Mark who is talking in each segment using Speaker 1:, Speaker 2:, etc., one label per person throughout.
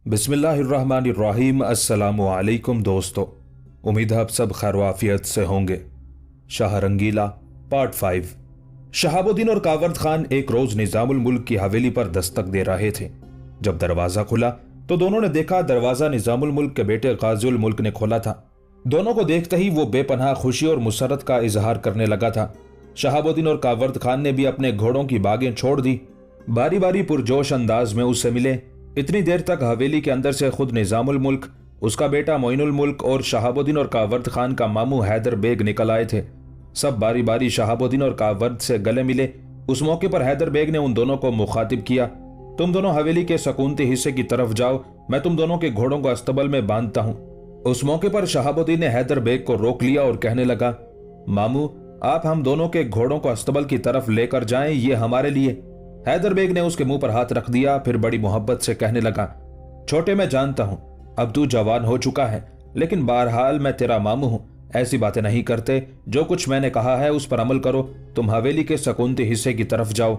Speaker 1: बिस्मिल्लाहिर्रहमानिर्रहीम। अस्सलामु अलैकुम दोस्तों, उम्मीद है आप सब खैर वाफियत से होंगे। शाह रंगीला पार्ट 5। शहाबुद्दीन और कावरद खान एक रोज निजामुल मुल्क की हवेली पर दस्तक दे रहे थे। जब दरवाजा खुला तो दोनों ने देखा दरवाजा निजामुल मुल्क के बेटे गाज़िउल मुल्क ने खोला था। दोनों को देखते ही वो बेपनाह खुशी और मुसरत का इजहार करने लगा था। शहाबुद्दीन और कावरद खान ने भी अपने घोड़ों की बागें छोड़ दी, बारी बारी पुरजोश अंदाज में उससे मिले। इतनी देर तक हवेली के अंदर से खुद निजामुल मुल्क, उसका बेटा मोइनुल मुल्क और शहाबुद्दीन और कावरद खान का मामू हैदर बेग निकल आए थे। सब बारी बारी शहाबुद्दीन और कावरद से गले मिले। उस मौके पर हैदर बेग ने उन दोनों को मुखातिब किया, तुम दोनों हवेली के सकूनती हिस्से की तरफ जाओ, मैं तुम दोनों के घोड़ों को अस्तबल में बांधता हूँ। उस मौके पर शहाबुद्दीन ने हैदर बेग को रोक लिया और कहने लगा, मामू आप हम दोनों के घोड़ों को अस्तबल की तरफ लेकर जाएं, ये हमारे लिए। हैदर बेग ने उसके मुंह पर हाथ रख दिया, फिर बड़ी मोहब्बत से कहने लगा, छोटे मैं जानता हूं अब तू जवान हो चुका है, लेकिन बहरहाल मैं तेरा मामू हूं, ऐसी बातें नहीं करते। जो कुछ मैंने कहा है उस पर अमल करो, तुम हवेली के सकूनती हिस्से की तरफ जाओ।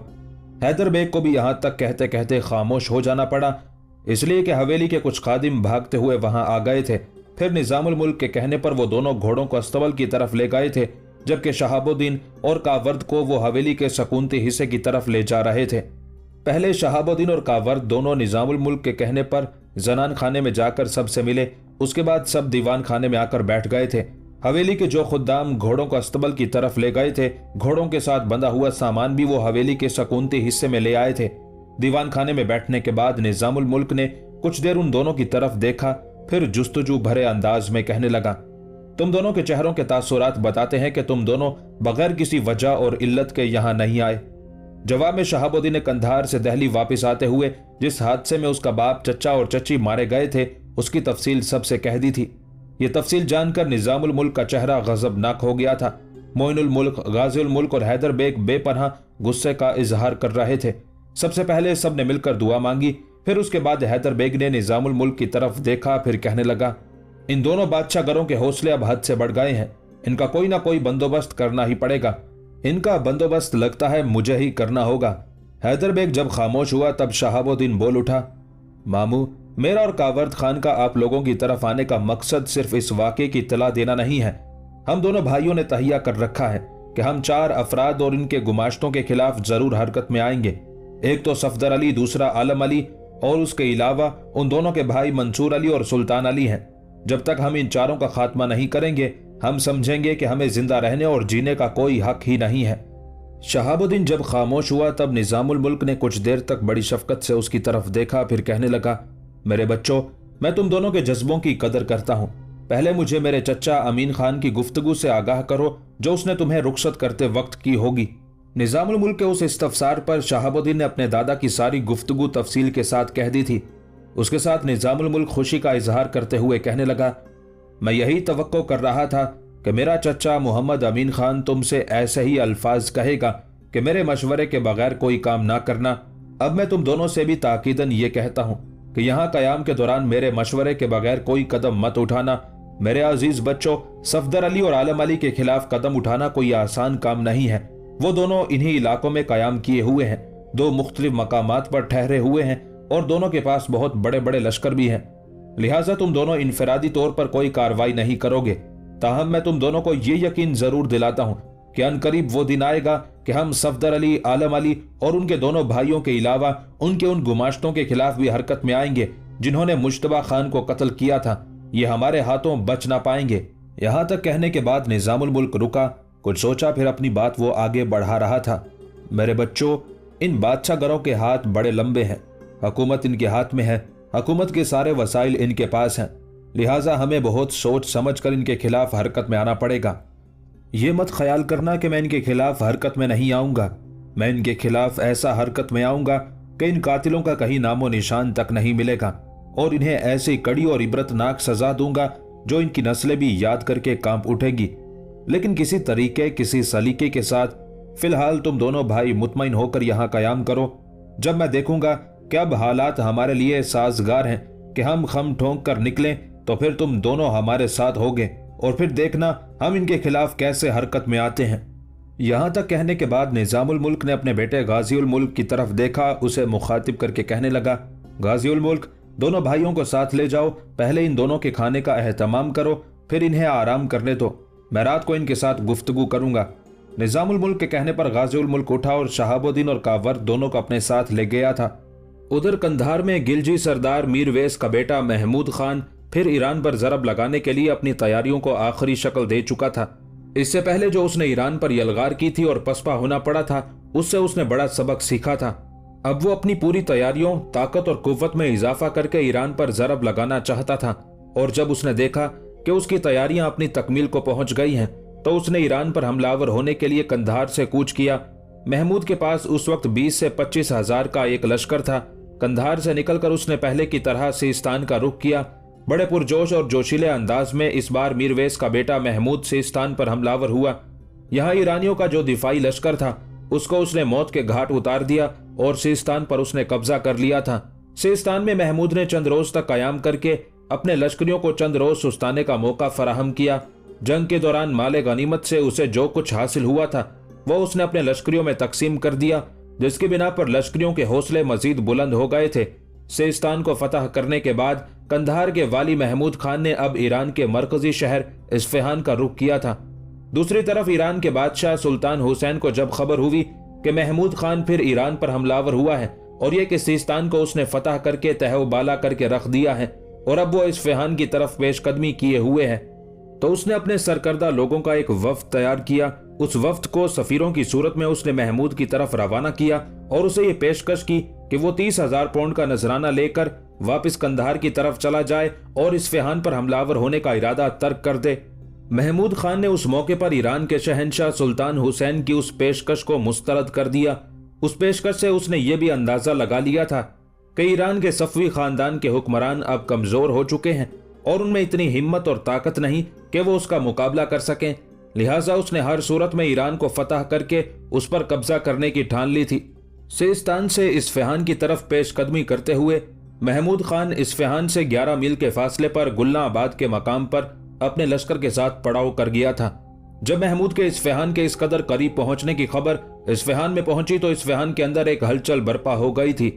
Speaker 1: हैदर बेग को भी यहां तक कहते कहते खामोश हो जाना पड़ा, इसलिए कि हवेली के कुछ खादिम भागते हुए वहां आ गए थे। फिर निजामुल मुल्क के कहने पर वो दोनों घोड़ों को अस्तबल की तरफ ले गए थे, जबकि शहाबुद्दीन और कावरद को वो हवेली के सकूनती हिस्से की तरफ ले जा रहे थे। पहले शहाबुद्दीन और कावरद दोनों निजामुल मुल्क के कहने पर जनान खाने में जाकर सबसे मिले, उसके बाद सब दीवान खाने में आकर बैठ गए थे। हवेली के जो खुद्दाम घोड़ों को अस्तबल की तरफ ले गए थे, घोड़ों के साथ बंधा हुआ सामान भी वो हवेली के सकूनती हिस्से में ले आए थे। दीवान खाने में बैठने के बाद निजामुल मुल्क ने कुछ देर उन दोनों की तरफ देखा, फिर जुस्तजू भरे अंदाज में कहने लगा, तुम दोनों के चेहरों के तासुरात बताते हैं कि तुम दोनों बगैर किसी वजह और इल्लत के यहां नहीं आए। जवाब में शहाबुद्दीन ने कंधार से दिल्ली वापस आते हुए जिस हादसे में उसका बाप, चचा और चची मारे गए थे, उसकी तफसील सबसे कह दी थी। ये तफसील जानकर निजामुल मुल्क का चेहरा गजबनाक हो गया था। मोइनुल मुल्क, गाज़िउल मुल्क और हैदर बेग बेपनाह गुस्से का इजहार कर रहे थे। सबसे पहले सब ने मिलकर दुआ मांगी, फिर उसके बाद हैदर बेग ने निजामुल मुल्क की तरफ देखा, फिर कहने लगा, इन दोनों बादशाहगरों के हौसले अब हद से बढ़ गए हैं, इनका कोई ना कोई बंदोबस्त करना ही पड़ेगा। इनका बंदोबस्त लगता है मुझे ही करना होगा। हैदर बेग जब खामोश हुआ तब शहाबुद्दीन बोल उठा, मामू मेरा और कावरद खान का आप लोगों की तरफ आने का मकसद सिर्फ इस वाक़े की इत्तला देना नहीं है। हम दोनों भाइयों ने तहिया कर रखा है कि हम 4 अफराद और इनके गुमाश्तों के खिलाफ जरूर हरकत में आएंगे। एक तो सफदर अली, दूसरा आलम अली और उसके अलावा उन दोनों के भाई मंसूर अली और सुल्तान अली हैं। जब तक हम इन चारों का खात्मा नहीं करेंगे, हम समझेंगे कि हमें जिंदा रहने और जीने का कोई हक ही नहीं है। शहाबुद्दीन जब खामोश हुआ तब निजामुल मुल्क ने कुछ देर तक बड़ी शफकत से उसकी तरफ देखा, फिर कहने लगा, मेरे बच्चों, मैं तुम दोनों के जज्बों की कदर करता हूं। पहले मुझे मेरे चचा अमीन खान की गुफ्तगू से आगाह करो जो उसने तुम्हें रुखसत करते वक्त की होगी। निजामुल मुल्क के उस इस्तफसार पर शहाबुद्दीन ने अपने दादा की सारी गुफ्तगू तफसील के साथ कह दी थी। उसके साथ निजामुल मुल्क खुशी का इजहार करते हुए कहने लगा, मैं यही तवक्को कर रहा था कि मेरा चचा मोहम्मद अमीन खान तुमसे ऐसे ही अल्फाज कहेगा कि मेरे मशवरे के बगैर कोई काम ना करना। अब मैं तुम दोनों से भी ताकीदन ये कहता हूँ कि यहाँ कयाम के दौरान मेरे मशवरे के बगैर कोई कदम मत उठाना। मेरे अजीज बच्चों, सफदर अली और आलम अली के खिलाफ कदम उठाना कोई आसान काम नहीं है। वो दोनों इन्हीं इलाकों में कयाम किए हुए हैं, 2 मुख्तलिफ मकामात पर ठहरे हुए हैं और दोनों के पास बहुत बड़े बड़े लश्कर भी हैं। लिहाजा तुम दोनों इनफरादी तौर पर कोई कार्रवाई नहीं करोगे। ताहम मैं तुम दोनों को ये यकीन जरूर दिलाता हूँ कि अनकरीब वो दिन आएगा कि हम सफदर अली, आलम अली और उनके दोनों भाइयों के अलावा उनके उन गुमाश्तों के खिलाफ भी हरकत में आएंगे जिन्होंने मुश्तबा खान को कत्ल किया था। ये हमारे हाथों बच ना पाएंगे। यहाँ तक कहने के बाद निजामुल मुल्क रुका, कुछ सोचा, फिर अपनी बात वो आगे बढ़ा रहा था। मेरे बच्चों, इन बादशाहगरों के हाथ बड़े लंबे हैं, हुकूमत इनके हाथ में है, हुकूमत के सारे वसाइल इनके पास हैं। लिहाजा हमें बहुत सोच समझ कर इनके खिलाफ हरकत में आना पड़ेगा। ये मत ख्याल करना कि मैं इनके खिलाफ हरकत में नहीं आऊंगा। मैं इनके खिलाफ ऐसा हरकत में आऊंगा कि इन कातिलों का कहीं नामो निशान तक नहीं मिलेगा और इन्हें ऐसी कड़ी और इबरतनाक सजा दूंगा जो इनकी नस्लें भी याद करके कांप उठेगी। लेकिन किसी तरीके, किसी सलीके के साथ फिलहाल तुम दोनों भाई मुतमईन होकर यहाँ कयाम करो। जब मैं देखूंगा कि अब हालात हमारे लिए साजगार हैं कि हम खम ठोंक कर निकलें, तो फिर तुम दोनों हमारे साथ होगे और फिर देखना ہم ان کے خلاف کیسے حرکت میں آتے ہیں۔ یہاں تک کہنے کے بعد نظام الملک نے اپنے بیٹے غازی الملک کی طرف دیکھا، اسے مخاطب کر کے کہنے لگا، غازی الملک، دونوں بھائیوں کو ساتھ لے جاؤ، پہلے ان دونوں کے کھانے کا اہتمام کرو، پھر انہیں آرام کرنے دو، میں رات کو ان کے ساتھ گفتگو کروں گا۔ نظام الملک کے کہنے پر غازی الملک اٹھا اور شہاب الدین اور کاورد دونوں کو اپنے ساتھ لے گیا تھا۔ ادھر قندھار میں گلجی سردار میر ویس کا بیٹا محمود خان پھر ایران پر ضرب لگانے کے لیے اپنی تیاریوں کو آخری شکل دے چکا تھا۔ اس سے پہلے جو اس نے ایران پر یلغار کی تھی اور پسپا ہونا پڑا تھا، اس سے اس نے بڑا سبق سیکھا تھا۔ اب وہ اپنی پوری تیاریوں، طاقت اور قوت میں اضافہ کر کے ایران پر ضرب لگانا چاہتا تھا، اور جب اس نے دیکھا کہ اس کی تیاریاں اپنی تکمیل کو پہنچ گئی ہیں تو اس نے ایران پر حملہ آور ہونے کے لیے قندھار سے کوچ کیا۔ محمود کے پاس اس وقت 20 سے 25 ہزار کا ایک لشکر تھا۔ قندھار سے نکل کر اس نے پہلے کی طرح سیستان کا رخ کیا۔ بڑے پرجوش اور جوشیلے انداز میں اس بار میر ویس کا بیٹا محمود سیستان پر حملہ آور ہوا۔ یہاں ایرانیوں کا جو دفاعی لشکر تھا اس کو اس نے موت کے گھاٹ اتار دیا اور سیستان پر اس نے قبضہ کر لیا تھا۔ سیستان میں محمود نے چند روز تک قیام کر کے اپنے لشکریوں کو چند روز سستانے کا موقع فراہم کیا۔ جنگ کے دوران مال غنیمت سے اسے جو کچھ حاصل ہوا تھا وہ اس نے اپنے لشکریوں میں تقسیم کر دیا، جس کی بنا پر لشکریوں کے حوصلے مزید بلند ہو گئے تھے۔ سیستان کو فتح کرنے کے بعد قندھار کے والی محمود خان نے اب ایران کے مرکزی شہر اصفہان کا رخ کیا تھا۔ دوسری طرف ایران کے بادشاہ سلطان حسین کو جب خبر ہوئی کہ محمود خان پھر ایران پر حملہ آور ہوا ہے اور یہ کہ سیستان کو اس نے فتح کر کے تہو بالا کر کے رکھ دیا ہے اور اب وہ اصفہان کی طرف پیش قدمی کیے ہوئے ہے، تو اس نے اپنے سرکردہ لوگوں کا ایک وفد تیار کیا۔ اس وفد کو سفیروں کی صورت میں اس نے محمود کی طرف روانہ کیا اور اسے یہ پیشکش کی کہ وہ 30,000 پاؤنڈ کا نذرانہ لے کر واپس قندھار کی طرف چلا جائے اور اصفہان پر حملہ آور ہونے کا ارادہ ترک کر دے۔ محمود خان نے اس موقع پر ایران کے شہنشاہ سلطان حسین کی اس پیشکش کو مسترد کر دیا۔ اس پیشکش سے اس نے یہ بھی اندازہ لگا لیا تھا کہ ایران کے صفوی خاندان کے حکمران اب کمزور ہو چکے ہیں اور ان میں اتنی ہمت اور طاقت نہیں کہ وہ اس کا مقابلہ کر سکیں، لہٰذا اس نے ہر صورت میں ایران کو فتح کر کے اس پر قبضہ کرنے کی ٹھان لی تھی۔ سیستان سے اصفہان کی طرف پیش قدمی کرتے ہوئے محمود خان اصفہان سے 11 میل کے فاصلے پر گلنا آباد کے مقام پر اپنے لشکر کے ساتھ پڑاؤ کر گیا تھا۔ جب محمود کے اصفہان کے اس قدر قریب پہنچنے کی خبر اصفہان میں پہنچی تو اصفہان کے اندر ایک ہلچل برپا ہو گئی تھی۔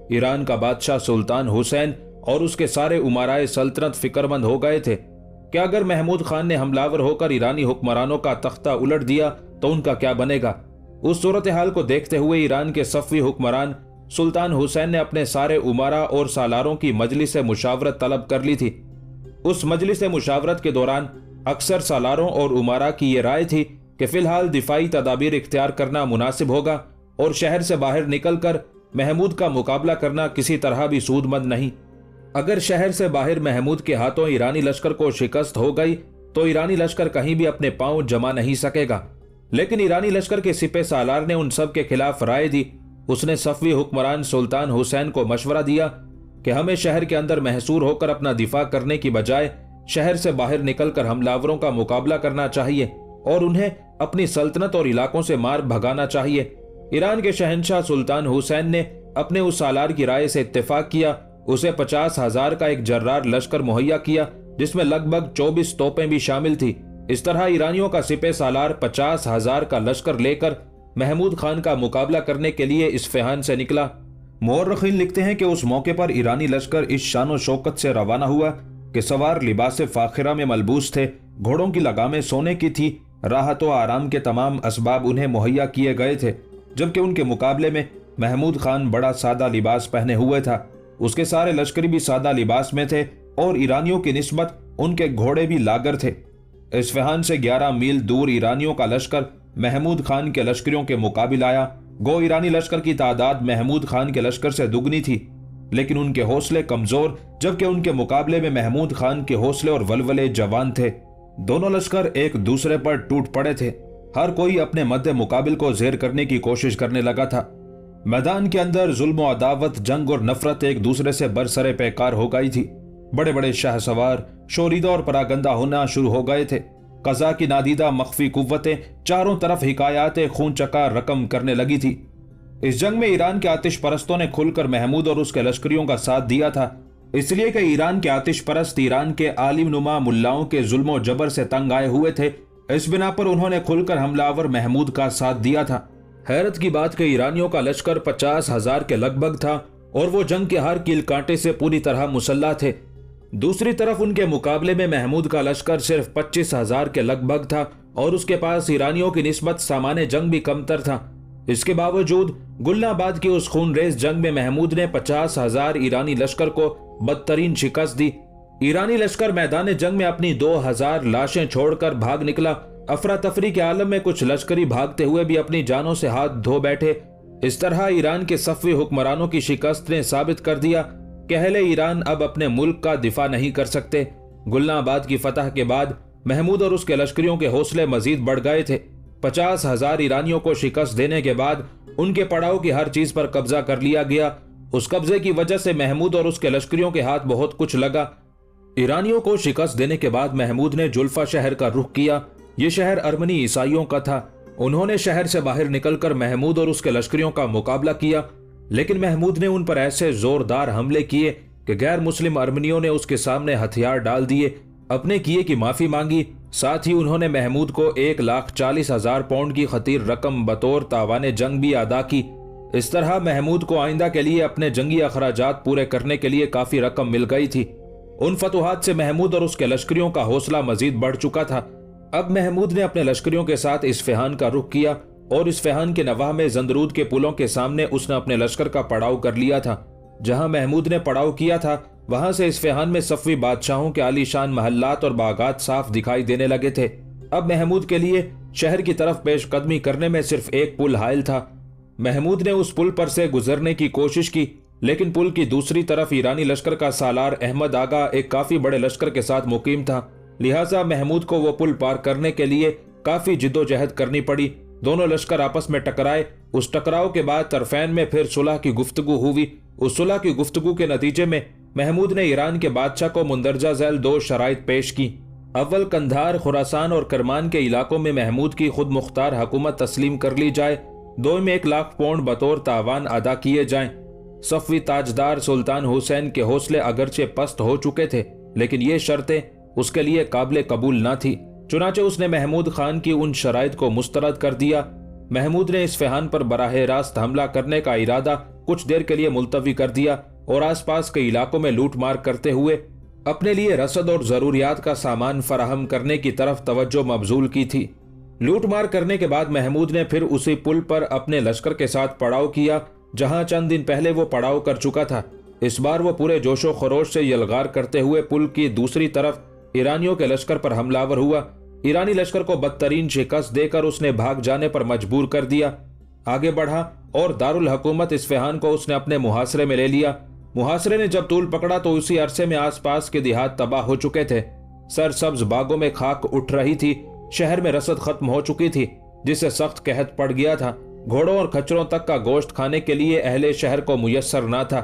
Speaker 1: ایران کا بادشاہ سلطان حسین اور اس کے سارے امرائے سلطنت فکر مند ہو گئے تھے کہ اگر محمود خان نے حملہ آور ہو کر ایرانی حکمرانوں کا تختہ الٹ دیا تو ان کا کیا بنے گا۔ اس صورتحال کو دیکھتے ہوئے ایران کے صفوی حکمران سلطان حسین نے اپنے سارے امراء اور سالاروں کی مجلس مشاورت طلب کر لی تھی۔ اس مجلس مشاورت کے دوران اکثر سالاروں اور امراء کی یہ رائے تھی کہ فی الحال دفاعی تدابیر اختیار کرنا مناسب ہوگا اور شہر سے باہر نکل کر محمود کا مقابلہ کرنا کسی طرح بھی سود مند نہیں۔ اگر شہر سے باہر محمود کے ہاتھوں ایرانی لشکر کو شکست ہو گئی تو ایرانی لشکر کہیں بھی اپنے پاؤں جما نہیں سکے گا، لیکن ایرانی لشکر کے سپہ سالار نے ان سب کے خلاف رائے دی۔ اس نے صفوی حکمران سلطان حسین کو مشورہ دیا کہ ہمیں شہر کے اندر محصور ہو کر اپنا دفاع کرنے کی بجائے شہر سے باہر نکل کر حملہ آوروں کا مقابلہ کرنا چاہیے اور انہیں اپنی سلطنت اور علاقوں سے مار بھگانا چاہیے۔ ایران کے شہنشاہ سلطان حسین نے اپنے اس سالار کی رائے سے اتفاق کیا، اسے 50,000 کا ایک جرار لشکر مہیا کیا جس میں لگ بھگ 24 توپیں بھی شامل تھی۔ اس طرح ایرانیوں کا سپہ سالار 50,000 کا لشکر لے کر محمود خان کا مقابلہ کرنے کے لیے اصفہان سے نکلا۔ مورخین لکھتے ہیں کہ اس موقع پر ایرانی لشکر اس شان و شوکت سے روانہ ہوا کہ سوار لباس فاخرہ میں ملبوس تھے، گھوڑوں کی لگامیں سونے کی تھی، راحت و آرام کے تمام اسباب انہیں مہیا کیے گئے تھے، جبکہ ان کے مقابلے میں محمود خان بڑا سادہ لباس پہنے ہوئے تھا۔ اس کے سارے لشکری بھی سادہ لباس میں تھے اور ایرانیوں کی نسبت ان کے گھوڑے بھی لاگر تھے۔ اصفہان سے 11 میل دور ایرانیوں کا لشکر محمود خان کے لشکریوں کے مقابل آیا۔ گو ایرانی لشکر کی تعداد محمود خان کے لشکر سے دگنی تھی، لیکن ان کے حوصلے کمزور، جبکہ ان کے مقابلے میں محمود خان کے حوصلے اور ولولے جوان تھے۔ دونوں لشکر ایک دوسرے پر ٹوٹ پڑے تھے، ہر کوئی اپنے مد مقابل کو زیر کرنے کی کوشش کرنے لگا تھا۔ میدان کے اندر ظلم و عداوت، جنگ اور نفرت ایک دوسرے سے برسر پیکار ہو گئی تھی۔ بڑے بڑے شاہ سوار شوریدہ اور پراگندہ ہونا شروع ہو گئے تھے۔ قضا کی نادیدہ مخفی قوتیں چاروں طرف حکایات خون چکا رقم کرنے لگی تھی۔ اس جنگ میں ایران کے آتش پرستوں نے کھل کر محمود اور اس کے لشکریوں کا ساتھ دیا تھا، اس لیے کہ ایران کے آتش پرست ایران کے عالم نما ملاؤں کے ظلم و جبر سے تنگ آئے ہوئے تھے इस बिना पर उन्होंने खुलकर हमलावर महमूद का साथ दिया था। हैरत की बात कि ईरानियों का लश्कर 50,000 के लगभग था और वो जंग के हर कील कांटे से पूरी तरह मुसल्ला थे। दूसरी तरफ उनके मुकाबले में महमूद का लश्कर सिर्फ 25,000 के लगभग था और उसके पास ईरानियों की निस्बत सामान्य जंग भी कमतर था। इसके बावजूद गुलनाबाद की उस खूनरेज जंग में महमूद ने 50,000 ईरानी लश्कर को बदतरीन शिकस्त दी। ईरानी लश्कर मैदान जंग में अपनी 2,000 लाशें छोड़कर भाग निकला। अफरा तफरी के आलम में कुछ लश्करी भागते हुए भी अपनी जानों से हाथ धो बैठे। इस तरह ईरान के सफ़वी हुक्मरानों की शिकस्त ने साबित कर दिया कि अहले ईरान अब अपने मुल्क का दिफा नहीं कर सकते। गुलनाबाद की फतह के बाद महमूद और उसके लश्करियों के हौसले मजीद बढ़ गए थे। 50,000 ईरानियों को शिकस्त देने के बाद उनके पड़ाव की हर चीज पर कब्जा कर लिया गया। उस कब्जे की वजह से महमूद और उसके लश्करियों के हाथ बहुत कुछ लगा। ईरानियों को शिकस्त देने के बाद महमूद ने जुल्फा शहर का रुख किया। ये शहर अरमनी ईसाइयों का था। उन्होंने शहर से बाहर निकलकर महमूद और उसके लश्करियों का मुकाबला किया, लेकिन महमूद ने उन पर ऐसे जोरदार हमले किए कि गैर मुस्लिम अरमनियों ने उसके सामने हथियार डाल दिए, अपने किए की माफी मांगी। साथ ही उन्होंने महमूद को 1,40,000 पाउंड की खतीर रकम बतौर तावाने जंग भी अदा की। इस तरह महमूद को आइंदा के लिए अपने जंगी अखराजात पूरे करने के लिए काफी रकम मिल गई थी। उन फतुहात से महमूद और उसके लश्करियों का हौसला मजीद बढ़ चुका था। अब महमूद ने अपने लश्करियों के साथ इस्फहान का रुख किया और इस्फहान के नवाह में जंदरूद के पुलों के सामने उसने अपने लश्कर का पड़ाव कर लिया था। जहां महमूद ने पड़ाव किया था वहां से इस्फहान में सफ़वी बादशाहों के आलीशान महल्लात और बागात साफ दिखाई देने लगे थे। अब महमूद के लिए शहर की तरफ पेशकदमी करने में सिर्फ एक पुल हायल था। महमूद ने उस पुल पर से गुजरने की कोशिश की, लेकिन पुल की दूसरी तरफ ईरानी लश्कर का सालार अहमद आगा एक काफी बड़े लश्कर के साथ मुकीम था। लिहाजा महमूद को वो पुल पार करने के लिए काफी जिद्दोजहद करनी पड़ी। दोनों लश्कर आपस में टकराए। उस टकराव के बाद तरफैन में फिर सुलह की गुफ्तगू हुई। उस सुलह की गुफ्तगू के नतीजे में महमूद ने ईरान के बादशाह को मुंदरजा झैल 2 शराइत पेश की। अव्वल कंधार, खुरासान और करमान के इलाकों में महमूद की खुद मुख्तार हुकूमत तस्लीम कर ली जाए। 2 में 1 लाख पाउंड बतौर तावान अदा किए जाएं। सफ़वी ताजदार सुल्तान हुसैन के हौसले अगरचे पस्त हो चुके थे, लेकिन ये शर्तें उसके लिए काबिल कबूल न थी। चुनाचे उसने महमूद खान की उन शराइत को मुस्तरद कर दिया। महमूद ने इस्फहान पर बराह रास्त हमला करने का इरादा कुछ देर के लिए मुलतवी कर दिया और आसपास के इलाकों में लूट मार करते हुए अपने लिए रसद और जरूरियात का सामान फराहम करने की तरफ तवज्जो मबजूल की थी। लूट मार करने के बाद महमूद ने फिर उसी पुल पर अपने लश्कर के साथ पड़ाव किया जहां चंद दिन पहले वो पड़ाव कर चुका था। इस बार वो पूरे जोशो खरोश से यलगार करते हुए पुल की दूसरी तरफ ईरानियों के लश्कर पर हमलावर हुआ। ईरानी लश्कर को बदतरीन शिकस्त देकर उसने भाग जाने पर मजबूर कर दिया। आगे बढ़ा और दारुल हुकूमत इस्फहान को उसने अपने मुहासरे में ले लिया। मुहासरे ने जब तूल पकड़ा तो उसी अरसे में आसपास के देहात तबाह हो चुके थे। सरसब्ज बागों में खाक उठ रही थी। शहर में रसद खत्म हो चुकी थी, जिससे सख्त कहत पड़ गया था। घोड़ों और खच्चरों तक का गोश्त खाने के लिए अहले शहर को मुयस्सर न था।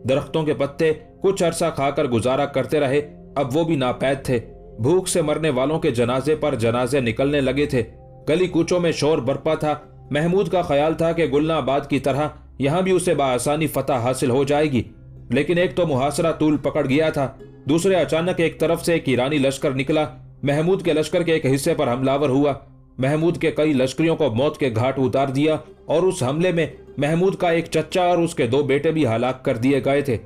Speaker 1: दरख्तों के पत्ते कुछ अरसा खाकर गुजारा करते रहे, अब वो भी नापैद थे। भूख से मरने वालों के जनाजे पर जनाजे निकलने लगे थे। गली कूचों में शोर बरपा था। महमूद का ख्याल था कि गुलनाबाद की तरह यहां भी उसे बाआसानी फतह हासिल हो जाएगी, लेकिन एक तो मुहासरा तूल पकड़ गया था, दूसरे अचानक एक तरफ से एक ईरानी लश्कर निकला। महमूद के लश्कर के एक हिस्से पर हमलावर हुआ। महमूद के कई लश्करियों को मौत के घाट उतार दिया और उस हमले में महमूद का एक चच्चा और उसके 2 बेटे भी हलाक कर दिए गए थे।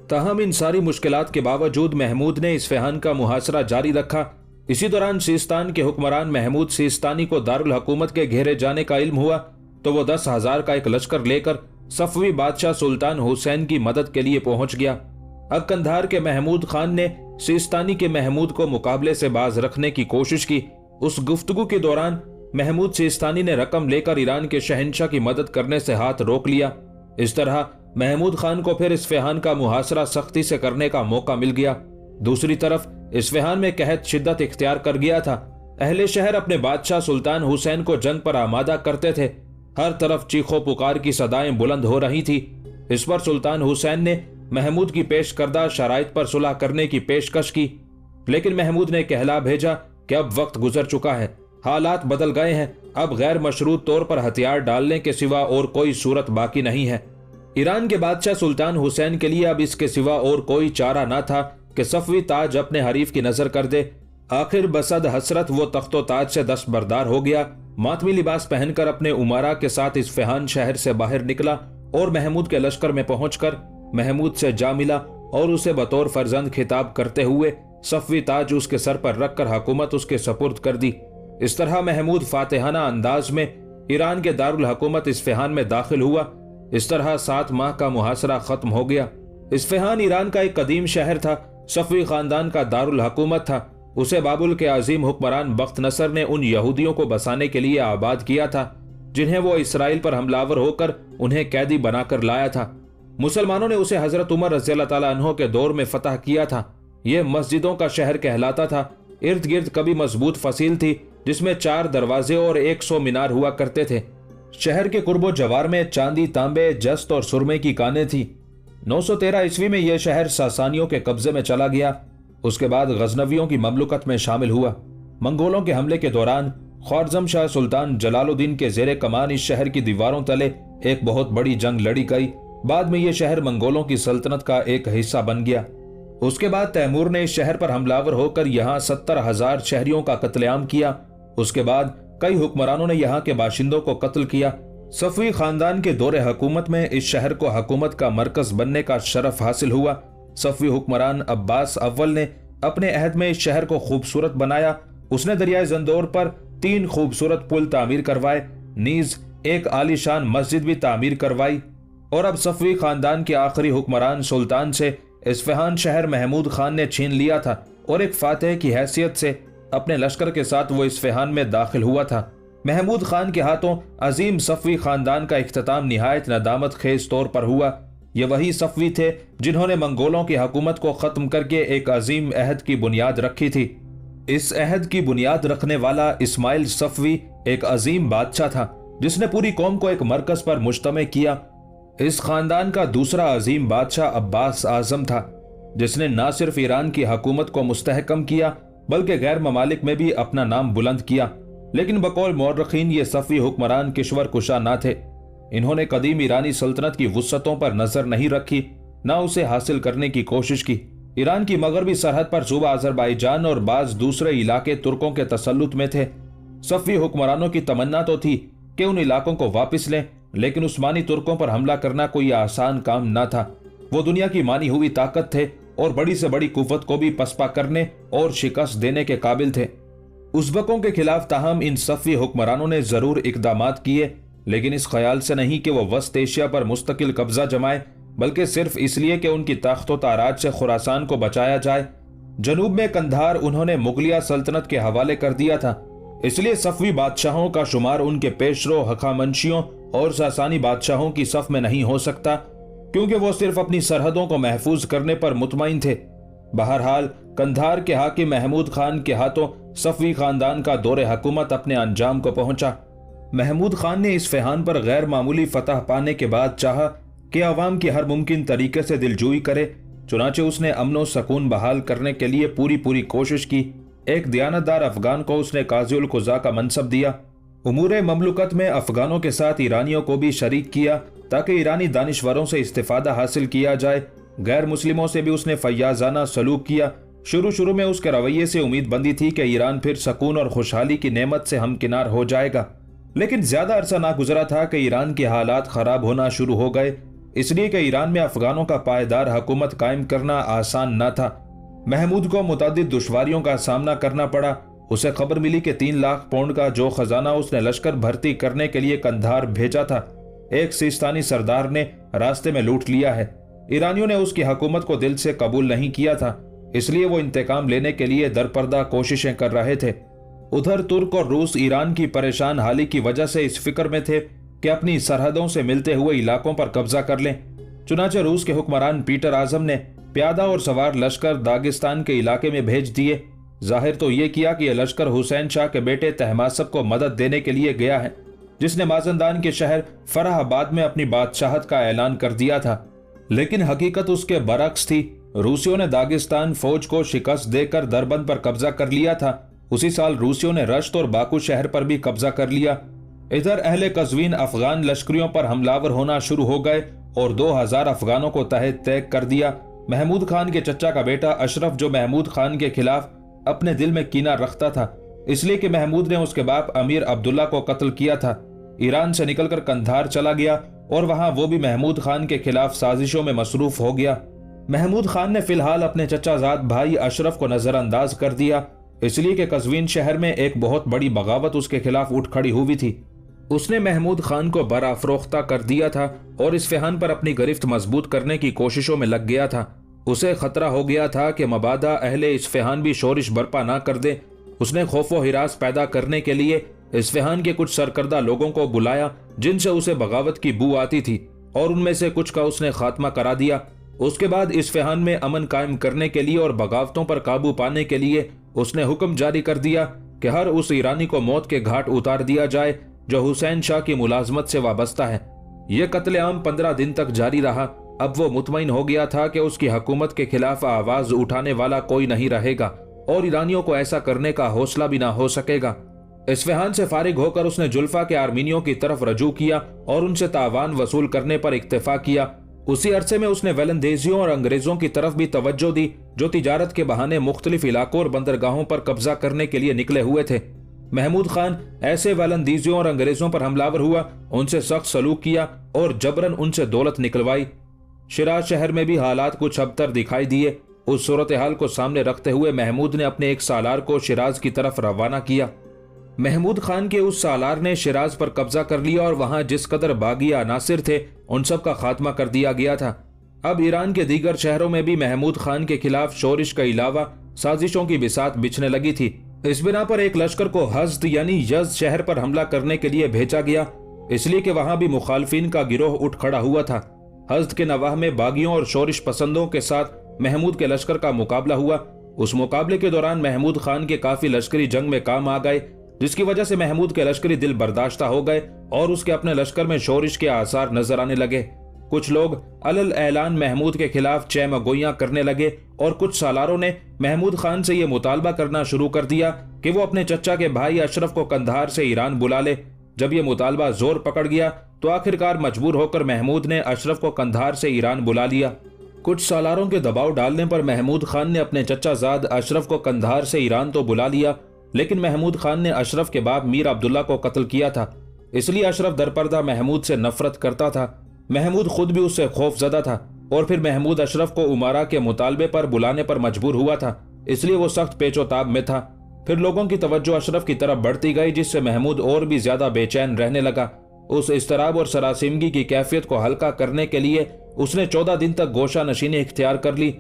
Speaker 1: ताहम इन सारी मुश्किलात के बावजूद महमूद ने इस्फहान का मुहासरा जारी रखा। इसी दौरान सिस्तान के हुक्मरान महमूद सिस्तानी को दारुल हुकूमत के घेरे जाने का इल्म हुआ तो वो 10,000 का एक लश्कर लेकर सफ़वी बादशाह सुल्तान हुसैन की मदद के लिए पहुंच गया। अब कंधार के महमूद खान ने सिस्तानी के महमूद को मुकाबले से बाज रखने की कोशिश की। उस गुफ्तगू के दौरान महमूद सिस्तानी ने रकम लेकर ईरान के शहंशाह की मदद करने से हाथ रोक लिया। इस तरह महमूद खान को फिर इस्फहान का मुहासरा सख्ती से करने का मौका मिल गया। दूसरी तरफ इस्फहान में कहत शिद्दत इख्तियार कर गया था। अहले शहर अपने बादशाह सुल्तान हुसैन को जंग पर आमादा करते थे। हर तरफ चीखों पुकार की सदाएं बुलंद हो रही थी। इस पर सुल्तान हुसैन ने महमूद की पेश करदा शराइत पर सुलह करने की पेशकश की, लेकिन महमूद ने कहला भेजा कि अब वक्त गुजर चुका है, हालात बदल गए हैं, अब गैर मशरूत तौर पर हथियार डालने के सिवा और कोई सूरत बाकी नहीं है। ईरान के बादशाह सुल्तान हुसैन के लिए अब इसके सिवा और कोई चारा न था कि सफ़वी ताज अपने हरीफ की नजर कर दे। आखिर बसद हसरत वो तख्तो ताज से दस्तबरदार हो गया, मातमी लिबास पहनकर अपने उमारा के साथ इस्फहान शहर से बाहर निकला और महमूद के लश्कर में पहुंचकर महमूद से जा मिला और उसे बतौर फर्जंद खिताब करते हुए सफवी ताज उसके सर पर रखकर हुकूमत उसके सपुर्द कर दी। इस तरह महमूद फातिहाना अंदाज में ईरान के दारुल हुकूमत इस्फहान में दाखिल हुआ। इस तरह 7 माह का मुहासरा खत्म हो गया। इस्फहान ईरान का एक कदीम शहर था, सफवी खानदान का दारुल हुकूमत था। उसे बाबुल के अजीम हुक्मरान बख्त नसर ने उन यहूदियों को बसाने के लिए आबाद किया था जिन्हें वो इसराइल पर हमलावर होकर उन्हें कैदी बनाकर लाया था। मुसलमानों ने उसे हजरत उमर रज़ियल्लाहु ताला अन्हो के दौर में फतह किया था। यह मस्जिदों का शहर कहलाता था। इर्द गिर्द कभी मजबूत फसील थी जिसमें 4 दरवाजे और 100 मीनार हुआ करते थे। शहर के कुर्बो जवार में चांदी, तांबे, जस्त और सुरमे की कानें थी। 913 ईस्वी में यह शहर सासानियों के कब्जे में चला गया। उसके बाद गजनवियों की ममलुकत में शामिल हुआ। मंगोलों के हमले के दौरान ख्वारज़म शाह सुल्तान जलालुद्दीन के जेरे कमान इस शहर की दीवारों तले एक बहुत बड़ी जंग लड़ी गई। बाद में यह शहर मंगोलों की सल्तनत का एक हिस्सा बन गया। उसके बाद तैमूर ने इस शहर पर हमलावर होकर यहाँ 70,000 शहरियों का कत्लेआम किया। उसके बाद कई हुक्मरानों ने यहाँ के बाशिंदों को कत्ल किया। सफवी खानदान के दौरे हुकूमत में इस शहर को हुकूमत का मरकज बनने का शरफ हासिल हुआ। सफवी हुक्मरान अब्बास अव्वल ने अपने अहद में इस शहर को खूबसूरत बनाया। उसने दरियाए जंदौर पर 3 खूबसूरत पुल तामीर करवाए, नीज एक आलीशान मस्जिद भी तामीर करवाई। और अब सफवी खानदान के आखिरी हुक्मरान सुल्तान से इस्फहान शहर महमूद खान ने छीन लिया था और एक फातेह की हैसियत से अपने लश्कर के साथ वो इस्फहान में दाखिल हुआ था। महमूद खान के हाथों अजीम सफवी खानदान का इख्तिताम निहायत नदामत खेज तौर पर हुआ। ये वही सफवी थे जिन्होंने मंगोलों की हुकूमत को खत्म करके एक अजीम अहद की बुनियाद रखी थी। इस अहद की बुनियाद रखने वाला इस्माइल सफवी एक अजीम बादशाह था जिसने पूरी कौम को एक मरकज पर मुश्तमे किया। इस खानदान का दूसरा अजीम बादशाह अब्बास आजम था जिसने न सिर्फ ईरान की हुकूमत को मुस्तहकम किया बल्कि गैर ममालिक में भी अपना नाम बुलंद किया। लेकिन बकौल मौरखीन ये सफवी हुक्मरान किश्वर कुशा न थे। इन्होंने कदीम ईरानी सल्तनत की वुस्सतों पर नजर नहीं रखी, न उसे हासिल करने की कोशिश की। ईरान की मगरबी सरहद पर सूबा अजरबैजान और बाज दूसरे इलाके तुर्कों के तसल्लुत में थे। सफवी हुक्मरानों की तमन्ना तो थी कि उन इलाकों को वापस लें, लेकिन उस्मानी तुर्कों पर हमला करना कोई आसान काम न था। वो दुनिया की मानी हुई ताकत थे और बड़ी से बड़ी कुव्वत को भी पसपा करने और शिकस्त देने के काबिल थे। उज़्बकों के खिलाफ ताहम इन सफवी हुक्मरानों ने जरूर इकदामात किए, लेकिन इस ख्याल से नहीं कि वो वस्त एशिया पर मुस्तकिल कब्जा जमाए, बल्कि सिर्फ इसलिए कि उनकी ताकत व ताराज से खुरासान को बचाया जाए। जनूब में कंधार उन्होंने मुगलिया सल्तनत के हवाले कर दिया था, इसलिए सफवी बादशाहों का शुमार उनके पेशरो हखामंशियों और सासानी बादशाहों की सफ में नहीं हो सकता, क्योंकि वो सिर्फ अपनी सरहदों को महफूज करने पर मुतमईन थे। बहरहाल कंधार के हाकिम महमूद खान के हाथों सफवी खानदान का दौरे हुकूमत अपने अंजाम को पहुंचा। महमूद खान ने इस्फहान पर गैर मामूली फतह पाने के बाद चाहा कि अवाम की हर मुमकिन तरीके से दिलजोई करे। चुनाचे उसने अमनो सकून बहाल करने के लिए पूरी कोशिश की। एक दयानतदार अफगान को उसने काज़ी उल क़ुज़ा का मनसब दिया। उमूरे ममलुकत में अफगानों के साथ ईरानियों को भी शरीक किया ताकि ईरानी दानिश्वरों से इस्तिफादा हासिल किया जाए। गैर मुस्लिमों से भी उसने फैयाजाना सलूक किया। शुरू में उसके रवैये से उम्मीद बंदी थी कि ईरान फिर सकून और खुशहाली की नेमत से हमकिनार हो जाएगा, लेकिन ज्यादा अरसा ना गुजरा था कि ईरान के हालात खराब होना शुरू हो गए, इसलिए कि ईरान में अफगानों का पायदार हुकूमत कायम करना आसान न था। महमूद को मुतअद्दिद दुश्वारियों का सामना करना पड़ा। उसे खबर मिली कि 3 लाख पौंड का जो खजाना उसने लश्कर भर्ती करने के लिए कंधार भेजा था, एक सिस्तानी सरदार ने रास्ते में लूट लिया है। ईरानियों ने उसकी हुकूमत को दिल से कबूल नहीं किया था, इसलिए वो इंतकाम लेने के लिए दरपर्दा कोशिशें कर रहे थे। उधर तुर्क और रूस ईरान की परेशान हाली की वजह से इस फिक्र में थे कि अपनी सरहदों से मिलते हुए इलाकों पर कब्जा कर लें। चुनाचे रूस के हुक्मरान पीटर आजम ने प्यादा और सवार लश्कर दागिस्तान के इलाके में भेज दिए। जाहिर तो ये किया कि यह लश्कर हुसैन शाह के बेटे तहमासब को मदद देने के लिए गया है, जिसने माजनदान के शहर फराहाबाद में अपनी बादशाहत का ऐलान कर दिया था। लेकिन हकीकत उसके बरक्स थी। रूसियों ने दागिस्तान फौज को शिकस्त देकर दरबंद पर कब्जा कर लिया था। उसी साल रूसियों ने रश्त और बाकू शहर पर भी कब्जा कर लिया। इधर अहले कज़वीन अफगान लश्करियों पर हमलावर होना शुरू हो गए और 2000 अफगानों को तहत तैग कर दिया। महमूद खान के चचा का बेटा अशरफ, जो महमूद खान के खिलाफ اپنے دل میں کینہ رکھتا تھا، اس لیے کہ محمود نے اس کے باپ امیر عبداللہ کو قتل کیا تھا۔ ایران سے نکل کر قندھار چلا گیا اور وہاں وہ بھی محمود خان کے خلاف سازشوں میں مصروف ہو گیا۔ محمود خان نے فی الحال اپنے چچا زاد بھائی اشرف کو نظر انداز کر دیا، اس لیے کہ قزوین شہر میں ایک بہت بڑی بغاوت اس کے خلاف اٹھ کھڑی ہوئی تھی۔ اس نے محمود خان کو برافروختہ کر دیا تھا اور اصفہان پر اپنی گرفت مضبوط کرنے کی کوششوں میں لگ گیا تھا۔ اسے خطرہ ہو گیا تھا کہ مبادا اہل اصفہان بھی شورش برپا نہ کر دے۔ اس نے خوف و ہراس پیدا کرنے کے لیے اصفہان کے کچھ سرکردہ لوگوں کو بلایا جن سے اسے بغاوت کی بو آتی تھی، اور ان میں سے کچھ کا اس نے خاتمہ کرا دیا۔ اس کے بعد اصفہان میں امن قائم کرنے کے لیے اور بغاوتوں پر قابو پانے کے لیے اس نے حکم جاری کر دیا کہ ہر اس ایرانی کو موت کے گھاٹ اتار دیا جائے جو حسین شاہ کی ملازمت سے وابستہ ہے۔ یہ قتل عام 15 دن تک جاری رہا۔ اب وہ مطمئن ہو گیا تھا کہ اس کی حکومت کے خلاف آواز اٹھانے والا کوئی نہیں رہے گا اور ایرانیوں کو ایسا کرنے کا حوصلہ بھی نہ ہو سکے گا۔ اصفہان سے فارغ ہو کر اس نے جلفا کے آرمینیوں کی طرف رجوع کیا اور ان سے تاوان وصول کرنے پر اکتفا کیا۔ اسی عرصے میں اس نے ویلندیزیوں اور انگریزوں کی طرف بھی توجہ دی جو تجارت کے بہانے مختلف علاقوں اور بندرگاہوں پر قبضہ کرنے کے لیے نکلے ہوئے تھے۔ محمود خان ایسے ویلندیزیوں اور انگریزوں پر حملہ ہوا، ان سے سخت سلوک کیا اور جبراً ان سے دولت نکلوائی۔ شیراز شہر میں بھی حالات کچھ ابتر دکھائی دیے۔ اس صورتحال کو سامنے رکھتے ہوئے محمود نے اپنے ایک سالار کو شیراز کی طرف روانہ کیا۔ محمود خان کے اس سالار نے شیراز پر قبضہ کر لیا اور وہاں جس قدر باغی عناصر تھے ان سب کا خاتمہ کر دیا گیا تھا۔ اب ایران کے دیگر شہروں میں بھی محمود خان کے خلاف شورش کے علاوہ سازشوں کی بساط بچھنے لگی تھی۔ اس بنا پر ایک لشکر کو حزد یعنی یزد شہر پر حملہ کرنے کے لیے بھیجا گیا، اس لیے کہ وہاں بھی مخالفین کا گروہ اٹھ کھڑا ہوا تھا۔ حزد کے نواح میں باغیوں اور شورش پسندوں کے ساتھ محمود کے لشکر کا مقابلہ ہوا۔ اس مقابلے کے دوران محمود خان کے کافی لشکری جنگ میں کام آ گئے، جس کی وجہ سے محمود کے لشکری دل برداشتہ ہو گئے اور اس کے اپنے لشکر میں شورش کے آثار نظر آنے لگے۔ کچھ لوگ علل اعلان محمود کے خلاف چیمہ گوئیاں کرنے لگے اور کچھ سالاروں نے محمود خان سے یہ مطالبہ کرنا شروع کر دیا کہ وہ اپنے چچا کے بھائی اشرف کو قندھار سے ایران بلا لے۔ جب یہ مطالبہ زور پکڑ گیا تو آخرکار مجبور ہو کر محمود نے اشرف کو قندھار سے ایران بلا لیا۔ کچھ سالاروں کے دباؤ ڈالنے پر محمود خان نے اپنے چچا زاد اشرف کو قندھار سے ایران تو بلا لیا، لیکن محمود خان نے اشرف کے باپ میر عبداللہ کو قتل کیا تھا، اس لیے اشرف درپردہ محمود سے نفرت کرتا تھا۔ محمود خود بھی اس سے خوف زدہ تھا اور پھر محمود اشرف کو امارا کے مطالبے پر بلانے پر مجبور ہوا تھا، اس لیے وہ سخت پیچ و تاب میں تھا۔ پھر لوگوں کی توجہ اشرف کی طرف بڑھتی گئی، جس سے محمود اور بھی زیادہ بے چین رہنے لگا۔ اس اضطراب اور سراسیمگی کی کیفیت کو ہلکا کرنے کے لیے اس نے 14 دن تک گوشہ نشینی اختیار کر لی،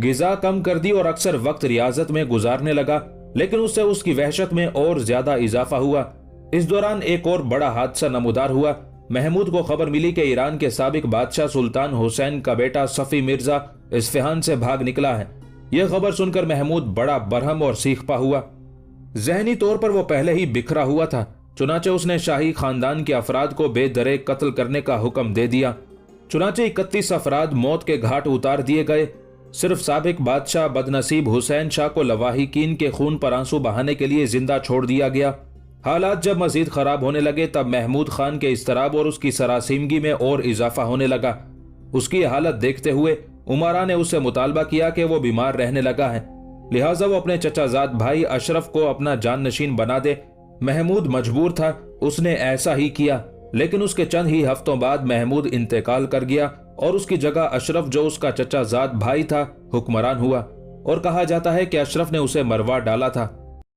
Speaker 1: غذا کم کر دی اور اکثر وقت ریاضت میں گزارنے لگا، لیکن اس سے اس کی وحشت میں اور زیادہ اضافہ ہوا۔ اس دوران ایک اور بڑا حادثہ نمودار ہوا۔ محمود کو خبر ملی کہ ایران کے سابق بادشاہ سلطان حسین کا بیٹا صفی مرزا اصفہان سے بھاگ نکلا ہے۔ یہ خبر سن کر محمود بڑا برہم اور سیخپا ہوا۔ ذہنی طور پر وہ پہلے ہی بکھرا ہوا تھا، چنانچہ اس نے شاہی خاندان کے افراد کو بے دریغ قتل کرنے کا حکم دے دیا۔ چنانچہ 31 افراد موت کے گھاٹ اتار دیے گئے۔ صرف سابق بادشاہ بدنصیب حسین شاہ کو لواحقین کے خون پر آنسو بہانے کے لیے زندہ چھوڑ دیا گیا۔ حالات جب مزید خراب ہونے لگے تب محمود خان کے اضطراب اور اس کی سراسیمگی میں اور اضافہ ہونے لگا۔ اس کی حالت دیکھتے ہوئے امارا نے اس سے مطالبہ کیا کہ وہ بیمار رہنے لگا ہے، لہٰذا وہ اپنے چچا زاد بھائی اشرف کو اپنا جان نشین بنا دے۔ محمود مجبور تھا، اس نے ایسا ہی کیا، لیکن اس کے چند ہی ہفتوں بعد محمود انتقال کر گیا اور اس کی جگہ اشرف جو اس کا چچا زاد بھائی تھا حکمران ہوا، اور کہا جاتا ہے کہ اشرف نے اسے مروا ڈالا تھا۔